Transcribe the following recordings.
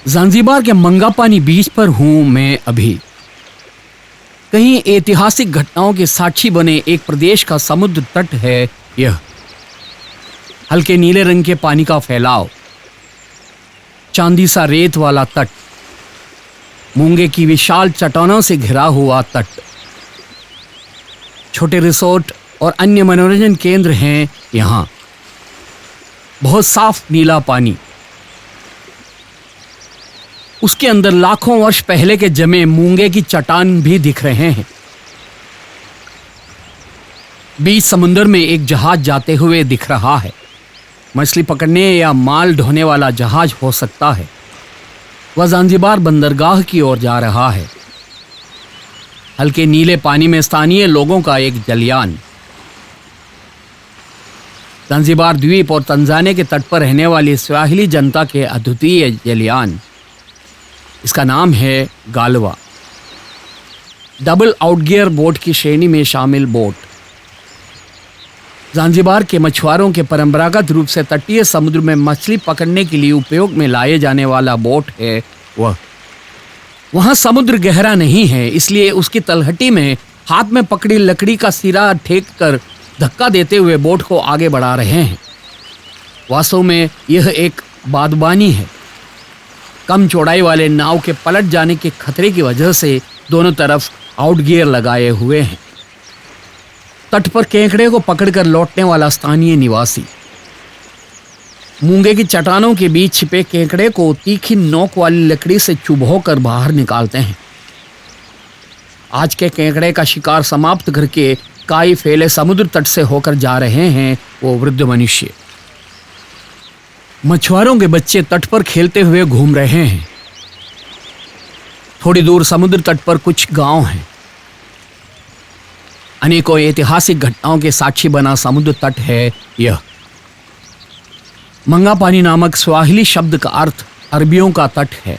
Zanzibar के मंगापानी बीच पर हूं मैं अभी। कहीं ऐतिहासिक घटनाओं के साक्षी बने एक प्रदेश का समुद्र तट है यह। हल्के नीले रंग के पानी का फैलाव, चांदी सा रेत वाला तट, मूंगे की विशाल चट्टानों से घिरा हुआ तट, छोटे रिसोर्ट और अन्य मनोरंजन केंद्र हैं यहां। बहुत साफ नीला पानी, उसके अंदर लाखों वर्ष पहले के जमे मूंगे की चट्टान भी दिख रहे हैं। बीच समुद्र में एक जहाज जाते हुए दिख रहा है। मछली पकड़ने या माल ढोने वाला जहाज हो सकता है। वह ज़ांज़ीबार बंदरगाह की ओर जा रहा है। हल्के नीले पानी में स्थानीय लोगों का एक जलयान। ज़ांज़ीबार द्वीप और तंजानिया के तट पर रहने वाली स्वाहिली जनता के अद्वितीय जलयान। इसका नाम है गालवा। डबल आउटगियर बोट की श्रेणी में शामिल बोट। ज़ांज़ीबार के मछुआरों के परंपरागत रूप से तटीय समुद्र में मछली पकड़ने के लिए उपयोग में लाए जाने वाला बोट है वह। वहां समुद्र गहरा नहीं है, इसलिए उसकी तलहटी में हाथ में पकड़ी लकड़ी का सिरा ठेक कर धक्का देते हुए बोट को आगे बढ़ा रहे हैं। वास्तव में यह एक बादबानी है। कम चौड़ाई वाले नाव के पलट जाने के खतरे की वजह से दोनों तरफ आउटगियर लगाए हुए हैं। तट पर केकड़े को पकड़कर लौटने वाला स्थानीय निवासी मूंगे की चट्टानों के बीच छिपे केकड़े को तीखी नोक वाली लकड़ी से चुभोकर बाहर निकालते हैं। आज के केकड़े का शिकार समाप्त करके काई फैले समुद्र तट से होकर जा रहे हैं वो वृद्ध मनुष्य। मछुआरों के बच्चे तट पर खेलते हुए घूम रहे हैं। थोड़ी दूर समुद्र तट पर कुछ गांव हैं। अनेकों ऐतिहासिक घटनाओं के साक्षी बना समुद्र तट है यह। मंगापानी नामक स्वाहिली शब्द का अर्थ अरबियों का तट है।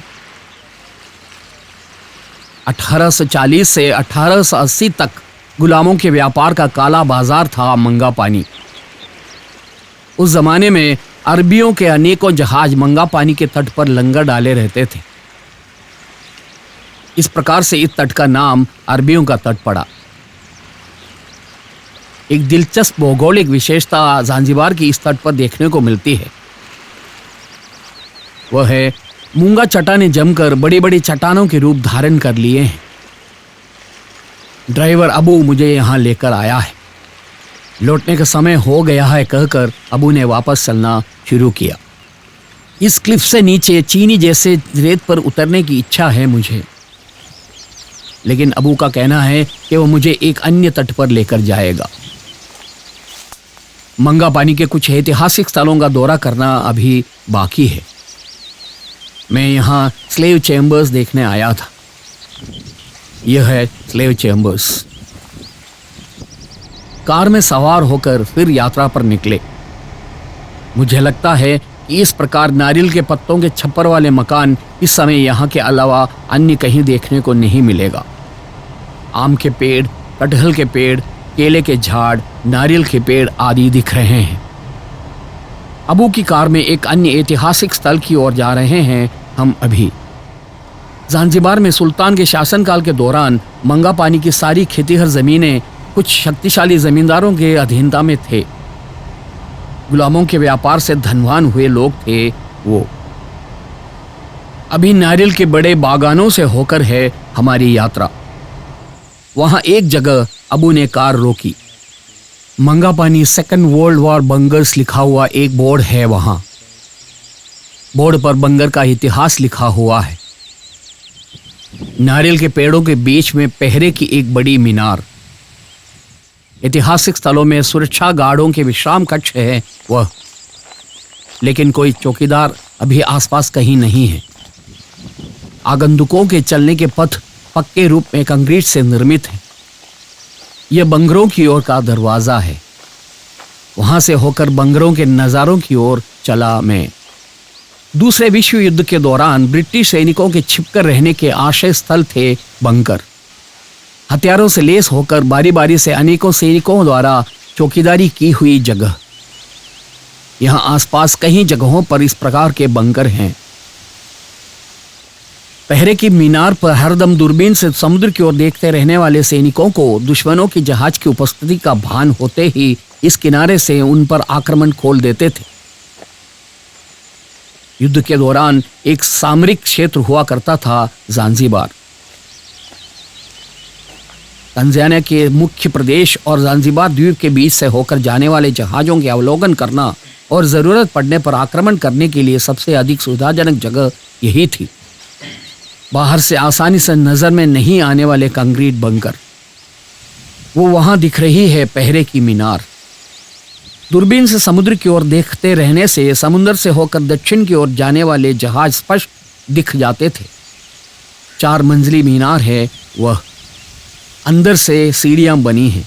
1840 से 1880 तक गुलामों के व्यापार का काला बाजार था मंगापानी। उस जमाने में अरबियों के अनेकों जहाज मंगापानी के तट पर लंगर डाले रहते थे। इस प्रकार से इस तट का नाम अरबियों का तट पड़ा। एक दिलचस्प भौगोलिक विशेषता ज़ांज़ीबार की इस तट पर देखने को मिलती है। वह है मूंगा चट्टानें जमकर बड़ी बड़ी चट्टानों के रूप धारण कर लिए हैं। ड्राइवर अबू मुझे यहां लेकर आया है। लौटने का समय हो गया है कहकर अबू ने वापस चलना शुरू किया। इस क्लिफ से नीचे चीनी जैसे रेत पर उतरने की इच्छा है मुझे, लेकिन अबू का कहना है कि वह मुझे एक अन्य तट पर लेकर जाएगा। मंगापानी के कुछ ऐतिहासिक स्थलों का दौरा करना अभी बाकी है। मैं यहाँ स्लेव चैम्बर्स देखने आया था। यह है स्लेव चैम्बर्स। कार में सवार होकर फिर यात्रा पर निकले। मुझे लगता है कि इस प्रकार नारियल के पत्तों के छप्पर वाले मकान इस समय यहाँ के अलावा अन्य कहीं देखने को नहीं मिलेगा। आम के पेड़, कटहल के पेड़, केले के झाड़, नारियल के पेड़ आदि दिख रहे हैं। अबू की कार में एक अन्य ऐतिहासिक स्थल की ओर जा रहे हैं हम अभी। ज़ांज़ीबार में सुल्तान के शासनकाल के दौरान मंगापानी की सारी खेतीहर जमीनें कुछ शक्तिशाली जमींदारों के अधीनता में थे। गुलामों के व्यापार से धनवान हुए लोग थे वो। अभी नारियल के बड़े बागानों से होकर है हमारी यात्रा। वहां एक जगह अबू ने कार रोकी। मंगापानी सेकंड वर्ल्ड वॉर बंगर्स लिखा हुआ एक बोर्ड है वहां। बोर्ड पर बंगर का इतिहास लिखा हुआ है। नारियल के पेड़ों के बीच में पहरे की एक बड़ी मीनार। ऐतिहासिक स्थलों में सुरक्षा गार्डों के विश्राम कक्ष है वह, लेकिन कोई चौकीदार अभी आसपास कहीं नहीं है। आगंतुकों के चलने के पथ पक्के रूप में कंक्रीट से निर्मित है। यह बंगरों की ओर का दरवाजा है। वहां से होकर बंगरों के नजारों की ओर चला मैं। दूसरे विश्व युद्ध के दौरान ब्रिटिश सैनिकों के छिपकर रहने के आश्रय स्थल थे बंकर। हथियारों से लेस होकर बारी बारी से अनेकों सैनिकों द्वारा चौकीदारी की हुई जगह। यहाँ आसपास कई जगहों पर इस प्रकार के बंकर हैं। पहरे की मीनार पर हरदम दूरबीन से समुद्र की ओर देखते रहने वाले सैनिकों को दुश्मनों की जहाज की उपस्थिति का भान होते ही इस किनारे से उन पर आक्रमण खोल देते थे। युद्ध के दौरान एक सामरिक क्षेत्र हुआ करता था जांजिबार। तंजानिया के मुख्य प्रदेश और जांजिबार द्वीप के बीच से होकर जाने वाले जहाजों के अवलोकन करना और जरूरत पड़ने पर आक्रमण करने के लिए सबसे अधिक सुविधाजनक जगह यही थी। बाहर से आसानी से नजर में नहीं आने वाले कंक्रीट बंकर, वो वहां दिख रही है पहरे की मीनार। दूरबीन से समुद्र की ओर देखते रहने से समुद्र से होकर दक्षिण की ओर जाने वाले जहाज स्पष्ट दिख जाते थे। 4 मंजिली मीनार है वह, अंदर से सीढ़ियां बनी हैं।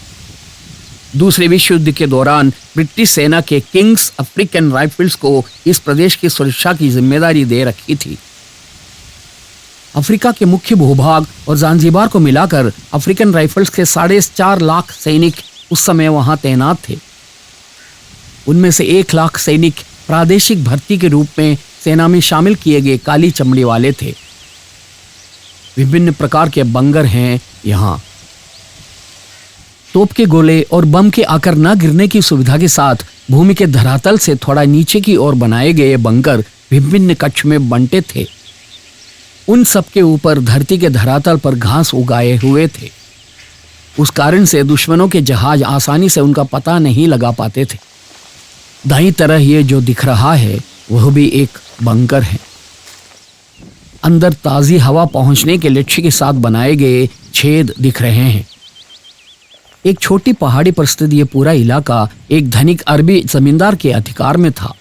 दूसरे विश्व युद्ध के दौरान ब्रिटिश सेना के किंग्स अफ्रीकन राइफल्स को इस प्रदेश की सुरक्षा की जिम्मेदारी दे रखी थी। अफ्रीका के मुख्य भूभाग और जांजिबार को मिलाकर अफ्रीकन राइफल्स के 4.5 लाख सैनिक उस समय वहां तैनात थे। उनमें से 1 लाख सैनिक प्रादेशिक भर्ती के रूप में सेना में शामिल किए गए काली चमड़ी वाले थे। विभिन्न प्रकार के बंकर हैं यहाँ। तोप के गोले और बम के आकर न गिरने की सुविधा के साथ भूमि के धरातल से थोड़ा नीचे की ओर बनाए गए बंकर विभिन्न कक्ष में बंटे थे। उन सब के ऊपर धरती के धरातल पर घास उगाए हुए थे। उस कारण से दुश्मनों के जहाज आसानी से उनका पता नहीं लगा पाते थे। दाईं तरह ये जो दिख रहा है वह भी एक बंकर है। अंदर ताजी हवा पहुंचने के लक्ष्य के साथ बनाए गए छेद दिख रहे हैं। एक छोटी पहाड़ी पर स्थित ये पूरा इलाका एक धनिक अरबी जमींदार के अधिकार में था।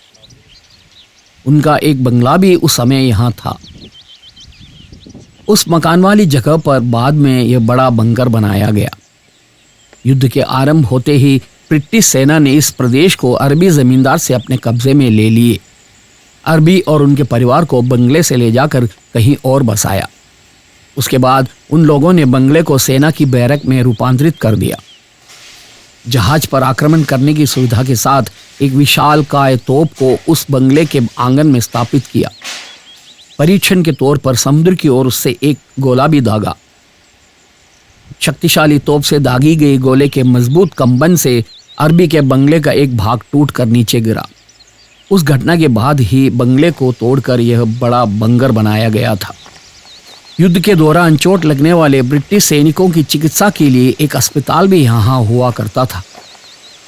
उनका एक बंगला भी उस समय यहाँ था। उस मकान वाली जगह पर बाद में यह बड़ा बंकर बनाया गया। युद्ध के आरंभ होते ही ब्रिटिश सेना ने इस प्रदेश को अरबी जमींदार से अपने कब्जे में ले लिए। अरबी और उनके परिवार को बंगले से ले जाकर कहीं और बसाया। उसके बाद उन लोगों ने बंगले को सेना की बैरक में रूपांतरित कर दिया। जहाज पर आक्रमण करने की सुविधा के साथ एक विशालकाय तोप को उस बंगले के आंगन में स्थापित किया। परीक्षण के तौर पर समुद्र की ओर उससे एक गोला भी दागा। शक्तिशाली तोप से दागी गई गोले के मजबूत कंपन से अरबी के बंगले का एक भाग टूटकर नीचे गिरा। उस घटना के बाद ही बंगले को तोड़कर यह बड़ा बंकर बनाया गया था। युद्ध के दौरान चोट लगने वाले ब्रिटिश सैनिकों की चिकित्सा के लिए एक अस्पताल भी यहाँ हुआ करता था।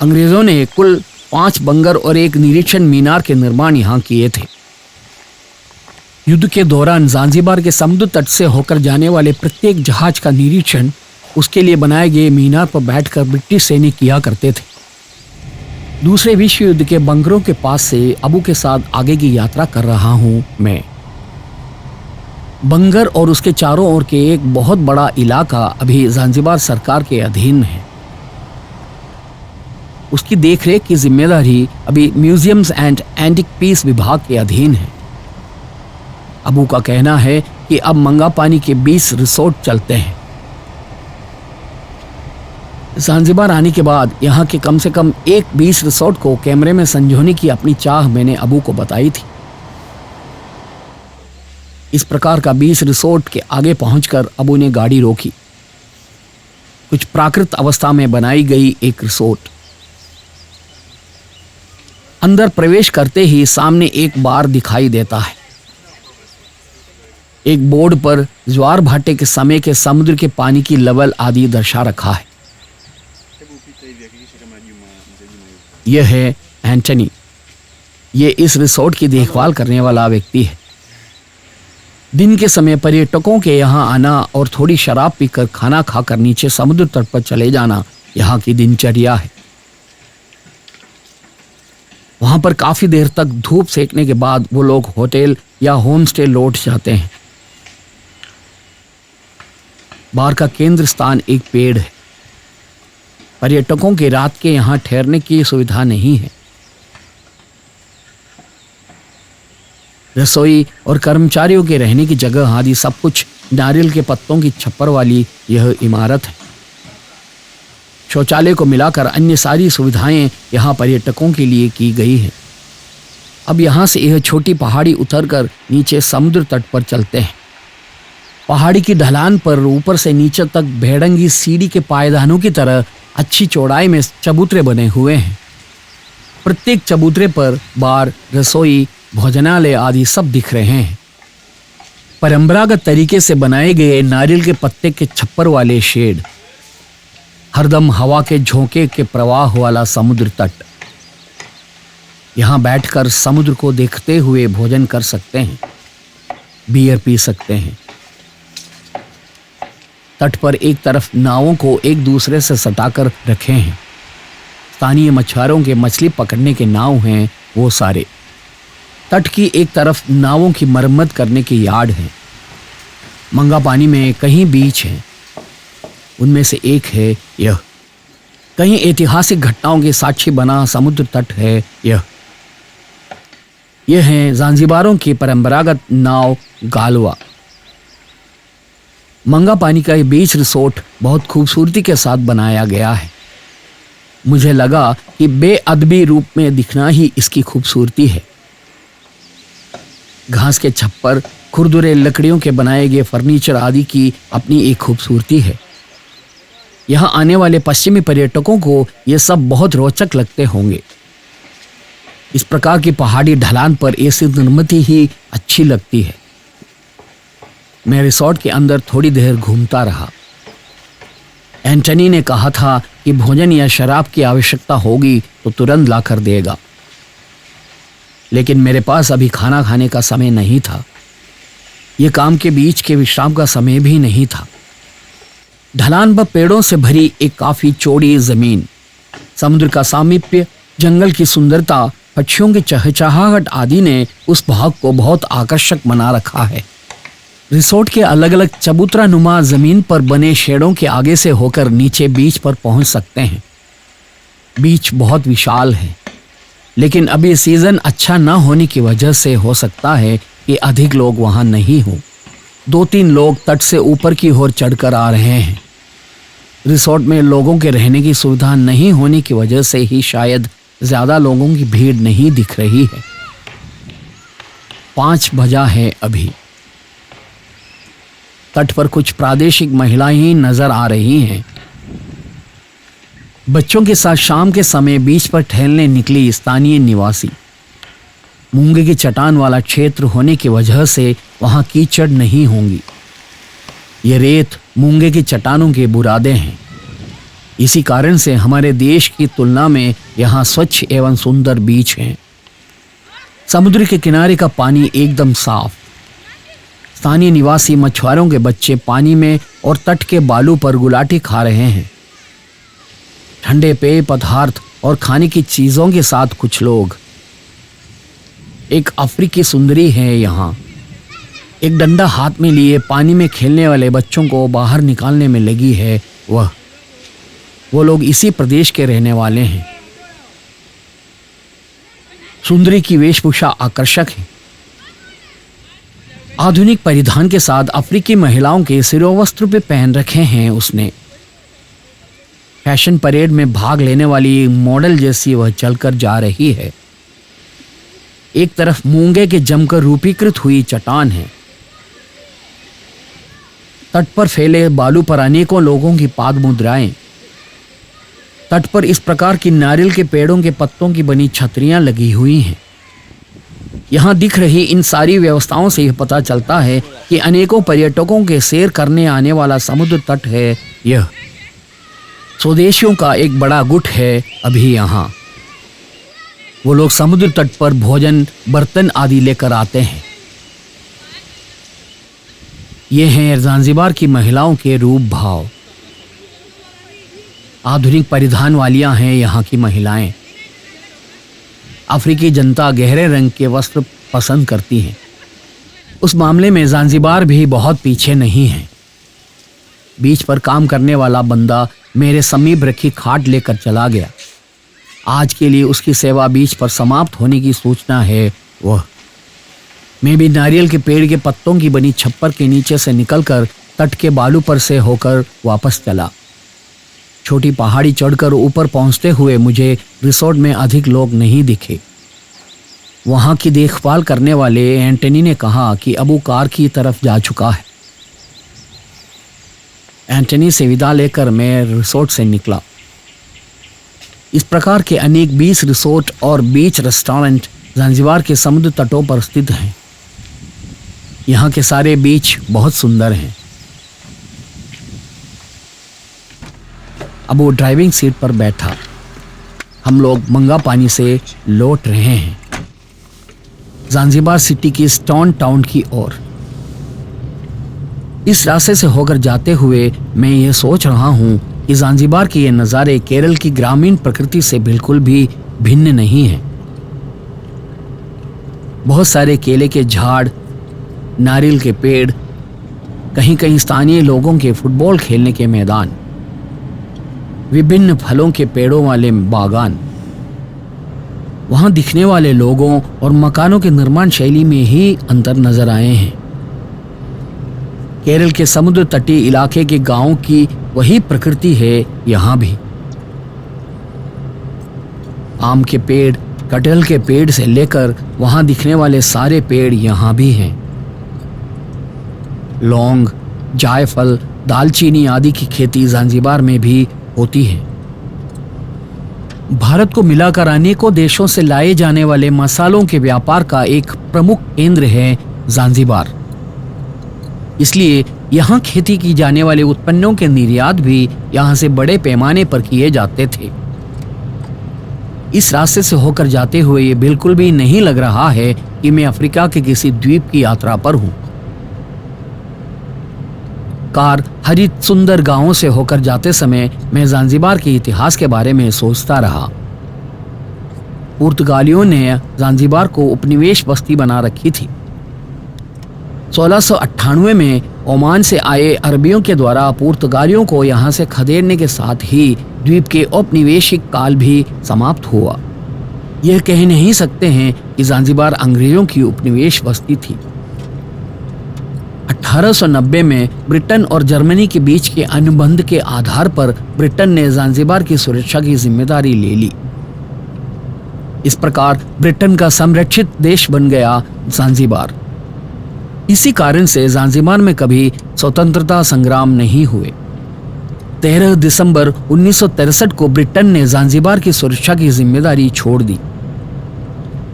अंग्रेजों ने कुल 5 बंकर और एक निरीक्षण मीनार के निर्माण यहाँ किए थे। युद्ध के दौरान जांजिबार के समुद्र तट से होकर जाने वाले प्रत्येक जहाज का निरीक्षण उसके लिए बनाए गए मीनार पर बैठकर ब्रिटिश सैनिक किया करते थे। दूसरे विश्व युद्ध के बंकरों के पास से अबू के साथ आगे की यात्रा कर रहा हूं मैं। बंकर और उसके चारों ओर के एक बहुत बड़ा इलाका अभी जांजिबार सरकार के अधीन है। उसकी देखरेख की जिम्मेदारी अभी म्यूजियम्स एंड एंटिक पीस विभाग के अधीन है। अबू का कहना है कि अब मंगापानी के 20 रिसोर्ट चलते हैं। जांजिबार आने के बाद यहाँ के कम से कम एक 20 रिसोर्ट को कैमरे में संजोने की अपनी चाह मैंने अबू को बताई थी। इस प्रकार का 20 रिसोर्ट के आगे पहुंचकर अबू ने गाड़ी रोकी। कुछ प्राकृत अवस्था में बनाई गई एक रिसोर्ट। अंदर प्रवेश करते ही सामने एक बार दिखाई देता है। एक बोर्ड पर ज्वार भाटे के समय के समुद्र के पानी की लेवल आदि दर्शा रखा है। यह है एंटनी। ये इस रिसोर्ट की देखभाल करने वाला व्यक्ति है। दिन के समय पर्यटकों के यहाँ आना और थोड़ी शराब पीकर खाना खाकर नीचे समुद्र तट पर चले जाना यहाँ की दिनचर्या है। वहां पर काफी देर तक धूप सेकने के बाद वो लोग होटल या होम स्टे लौट जाते हैं। बार का केंद्र स्थान एक पेड़ है। पर्यटकों के रात के यहाँ ठहरने की सुविधा नहीं है। रसोई और कर्मचारियों के रहने की जगह आदि सब कुछ नारियल के पत्तों की छप्पर वाली यह इमारत है। शौचालय को मिलाकर अन्य सारी सुविधाएं यहाँ पर्यटकों के लिए की गई हैं। अब यहाँ से यह छोटी पहाड़ी उतरकर नीचे समुद्र तट पर चलते हैं। पहाड़ी की ढलान पर ऊपर से नीचे तक भेड़ंगी सीढ़ी के पायदानों की तरह अच्छी चौड़ाई में चबूतरे बने हुए हैं। प्रत्येक चबूतरे पर बार, रसोई, भोजनालय आदि सब दिख रहे हैं। परंपरागत तरीके से बनाए गए नारियल के पत्ते के छप्पर वाले शेड, हरदम हवा के झोंके के प्रवाह वाला समुद्र तट। यहां बैठकर समुद्र को देखते हुए भोजन कर सकते हैं, बियर पी सकते हैं। तट पर एक तरफ नावों को एक दूसरे से सटाकर रखे हैं। स्थानीय मछुआरों के मछली पकड़ने के नाव हैं वो सारे। तट की एक तरफ नावों की मरम्मत करने की यार्ड है। मंगा पानी में कहीं बीच हैं। उनमें से एक है यह। कहीं ऐतिहासिक घटनाओं के साक्षी बना समुद्र तट है यह। है ज़ांज़िबारों की परंपरागत नाव गालवा। मंगा पानी का ये बीच रिसोर्ट बहुत खूबसूरती के साथ बनाया गया है। मुझे लगा कि बेअदबी रूप में दिखना ही इसकी खूबसूरती है। घास के छप्पर, खुरदुरे लकड़ियों के बनाए गए फर्नीचर आदि की अपनी एक खूबसूरती है। यहाँ आने वाले पश्चिमी पर्यटकों को ये सब बहुत रोचक लगते होंगे। इस प्रकार की पहाड़ी ढलान पर ऐसी निर्मिति ही अच्छी लगती है। मैं रिसोर्ट के अंदर थोड़ी देर घूमता रहा। एंटनी ने कहा था कि भोजन या शराब की आवश्यकता होगी तो तुरंत लाकर देगा, लेकिन मेरे पास अभी खाना खाने का समय नहीं था। यह काम के बीच के विश्राम का समय भी नहीं था। ढलान पर पेड़ों से भरी एक काफी चौड़ी जमीन, समुद्र का सामीप्य, जंगल की सुंदरता, पक्षियों की चहचहाहट आदि ने उस भाग को बहुत आकर्षक बना रखा है। रिसोर्ट के अलग अलग चबूतरा नुमा जमीन पर बने शेडों के आगे से होकर नीचे बीच पर पहुंच सकते हैं। बीच बहुत विशाल है, लेकिन अभी सीजन अच्छा न होने की वजह से हो सकता है कि अधिक लोग वहां नहीं हो। 2-3 लोग तट से ऊपर की ओर चढ़कर आ रहे हैं। रिसोर्ट में लोगों के रहने की सुविधा नहीं होने की वजह से ही शायद ज्यादा लोगों की भीड़ नहीं दिख रही है। 5 बजा है अभी। तट पर कुछ प्रादेशिक महिलाएं ही नजर आ रही हैं। बच्चों के साथ शाम के समय बीच पर टहलने निकली स्थानीय निवासी। मूंगे की चट्टान वाला क्षेत्र होने की वजह से वहां कीचड़ नहीं होंगी। ये रेत मूंगे की चट्टानों के बुरादे हैं। इसी कारण से हमारे देश की तुलना में यहाँ स्वच्छ एवं सुंदर बीच हैं। समुद्र के किनारे का पानी एकदम साफ। स्थानीय निवासी मछुआरों के बच्चे पानी में और तट के बालू पर गुलाटी खा रहे हैं। ठंडे पेय पदार्थ और खाने की चीजों के साथ कुछ लोग। एक अफ्रीकी सुंदरी है यहाँ। एक डंडा हाथ में लिए पानी में खेलने वाले बच्चों को बाहर निकालने में लगी है। वो लोग इसी प्रदेश के रहने वाले हैं। सुंदरी की वेशभूषा आकर्षक है। आधुनिक परिधान के साथ अफ्रीकी महिलाओं के सिरोवस्त्र पे पहन रखे हैं उसने। फैशन परेड में भाग लेने वाली मॉडल जैसी वह चलकर जा रही है। एक तरफ मूंगे के जमकर रूपीकृत हुई चट्टान है। तट पर फैले बालू पर अनेकों लोगों की पाद मुद्राएं। तट पर इस प्रकार की नारियल के पेड़ों के पत्तों की बनी छतरियां लगी हुई हैं। यहाँ दिख रही इन सारी व्यवस्थाओं से यह पता चलता है कि अनेकों पर्यटकों के सैर करने आने वाला समुद्र तट है यह। स्वदेशियों का एक बड़ा गुट है अभी यहाँ। वो लोग समुद्र तट पर भोजन, बर्तन आदि लेकर आते हैं। ये हैं ज़ांज़िबार की महिलाओं के रूप भाव। आधुनिक परिधान वालियां हैं यहाँ की महिलाएं। अफ्रीकी जनता गहरे रंग के वस्त्र पसंद करती है। उस मामले में ज़ांज़िबार भी बहुत पीछे नहीं है। बीच पर काम करने वाला बंदा मेरे समीप रखी खाट लेकर चला गया। आज के लिए उसकी सेवा बीच पर समाप्त होने की सूचना है। मैं भी नारियल के पेड़ के पत्तों की बनी छप्पर के नीचे से निकलकर तट के बालू पर से होकर वापस चला। छोटी पहाड़ी चढ़कर ऊपर पहुंचते हुए मुझे रिसोर्ट में अधिक लोग नहीं दिखे। वहां की देखभाल करने वाले एंटनी ने कहा कि अब वो कार की तरफ जा चुका है। एंटनी से विदा लेकर मैं रिसोर्ट से निकला। इस प्रकार के अनेक 20 रिसोर्ट और बीच रेस्टोरेंट ज़ांज़िबार के समुद्र तटों पर स्थित हैं। यहाँ के सारे बीच बहुत सुंदर हैं। अब वो ड्राइविंग सीट पर बैठा। हम लोग मंगापानी से लौट रहे हैं, ज़ांज़िबार सिटी की स्टोन टाउन की ओर। इस रास्ते से होकर जाते हुए मैं ये सोच रहा हूँ कि ज़ांज़िबार के ये नज़ारे केरल की ग्रामीण प्रकृति से बिल्कुल भी भिन्न नहीं हैं। बहुत सारे केले के झाड़, नारियल के पेड़, कहीं कहीं स्थानीय लोगों के फुटबॉल खेलने के मैदान, विभिन्न फलों के पेड़ों वाले बागान। वहां दिखने वाले लोगों और मकानों के निर्माण शैली में ही अंतर नजर आए हैं। केरल के समुद्र तटीय इलाके के गांवों की वही प्रकृति है यहां भी। आम के पेड़, कटहल के पेड़ से लेकर वहां दिखने वाले सारे पेड़ यहां भी हैं। लौंग, जायफल, दालचीनी आदि की खेती ज़ांज़िबार में भी होती है। भारत को मिलाकर अनेकों देशों से लाए जाने वाले मसालों के व्यापार का एक प्रमुख केंद्र है ज़ांज़िबार। इसलिए यहाँ खेती की जाने वाले उत्पन्नों के निर्यात भी यहाँ से बड़े पैमाने पर किए जाते थे। इस रास्ते से होकर जाते हुए ये बिल्कुल भी नहीं लग रहा है कि मैं अफ्रीका के किसी द्वीप की यात्रा पर हूँ। कार हरित सुंदर गांवों से होकर जाते समय मैं ज़ांज़िबार के इतिहास के बारे में सोचता रहा। पुर्तगालियों ने ज़ांज़िबार को उपनिवेश बस्ती बना रखी थी। 1698 में ओमान से आए अरबियों के द्वारा पुर्तगालियों को यहाँ से खदेड़ने के साथ ही द्वीप के औपनिवेशिक काल भी समाप्त हुआ। यह कह नहीं सकते हैं कि ज़ांज़िबार अंग्रेजों की उपनिवेश बस्ती थी। 1890 में ब्रिटेन और जर्मनी के बीच के अनुबंध के आधार पर ब्रिटेन ने ज़ांज़िबार की सुरक्षा की जिम्मेदारी ले ली। इस प्रकार ब्रिटेन का संरक्षित देश बन गया ज़ांज़िबार। इसी कारण से ज़ांज़िबार में कभी स्वतंत्रता संग्राम नहीं हुए। 13 दिसंबर 1963 को ब्रिटेन ने ज़ांज़िबार की सुरक्षा की जिम्मेदारी छोड़ दी।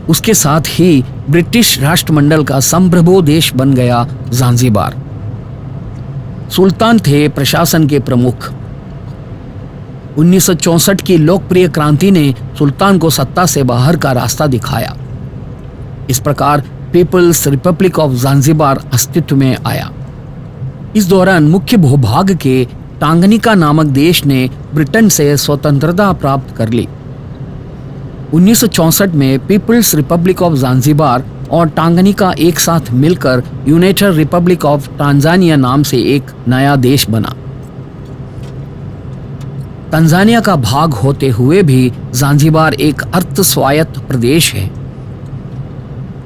उसके साथ ही ब्रिटिश राष्ट्रमंडल का संप्रभु देश बन गया ज़ांज़िबार। सुल्तान थे प्रशासन के प्रमुख। 1964 की लोकप्रिय क्रांति ने सुल्तान को सत्ता से बाहर का रास्ता दिखाया। इस प्रकार पीपल्स रिपब्लिक ऑफ ज़ांज़िबार अस्तित्व में आया। इस दौरान मुख्य भूभाग के टांगनिका नामक देश ने ब्रिटेन से स्वतंत्रता प्राप्त कर ली। 1964 में पीपल्स रिपब्लिक ऑफ ज़ांज़िबार और टांगनिका एक साथ मिलकर यूनाइटेड रिपब्लिक ऑफ टांजानिया नाम से एक नया देश बना। तंजानिया का भाग होते हुए भी ज़ांज़िबार एक अर्ध स्वायत्त प्रदेश है।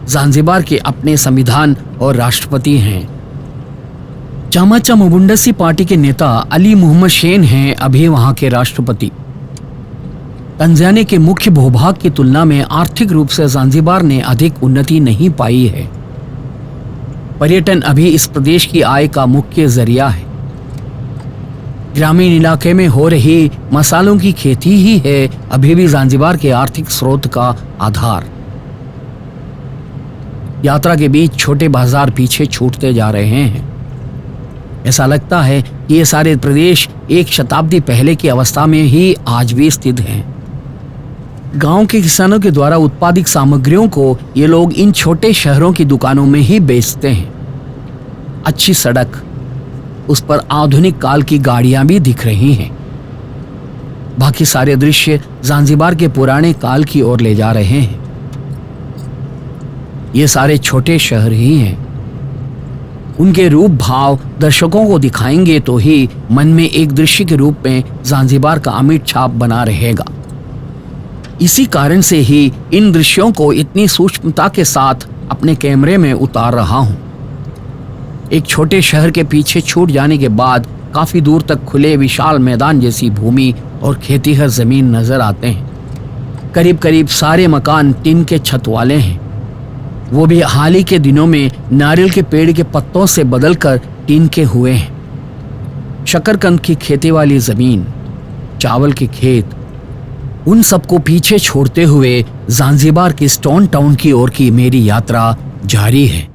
ज़ांज़िबार के अपने संविधान और राष्ट्रपति हैं। चामाचा मुबुंडसी पार्टी के नेता अली मोहम्मद शेन हैं अभी वहां के राष्ट्रपति। तंजानिया के मुख्य भूभाग की तुलना में आर्थिक रूप से ज़ांज़िबार ने अधिक उन्नति नहीं पाई है। पर्यटन अभी इस प्रदेश की आय का मुख्य जरिया है। ग्रामीण इलाके में हो रही मसालों की खेती ही है अभी भी ज़ांज़िबार के आर्थिक स्रोत का आधार। यात्रा के बीच छोटे बाजार पीछे छूटते जा रहे हैं। ऐसा लगता है कि ये सारे प्रदेश एक शताब्दी पहले की अवस्था में ही आज भी स्थित हैं। गांव के किसानों के द्वारा उत्पादित सामग्रियों को ये लोग इन छोटे शहरों की दुकानों में ही बेचते हैं। अच्छी सड़क, उस पर आधुनिक काल की गाड़ियां भी दिख रही हैं। बाकी सारे दृश्य ज़ांज़िबार के पुराने काल की ओर ले जा रहे हैं। ये सारे छोटे शहर ही हैं। उनके रूप भाव दर्शकों को दिखाएंगे तो ही मन में एक दृश्य के रूप में ज़ांज़िबार का अमिट छाप बना रहेगा। इसी कारण से ही इन दृश्यों को इतनी सूक्ष्मता के साथ अपने कैमरे में उतार रहा हूं। एक छोटे शहर के पीछे छूट जाने के बाद काफी दूर तक खुले विशाल मैदान जैसी भूमि और खेतीहर जमीन नजर आते हैं। करीब करीब सारे मकान टिन के छत वाले हैं। वो भी हाल ही के दिनों में नारियल के पेड़ के पत्तों से बदलकर टिन के हुए हैं। शकरकंद की खेती वाली जमीन, चावल के खेत, उन सबको पीछे छोड़ते हुए ज़ांज़िबार की स्टोन टाउन की ओर की मेरी यात्रा जारी है।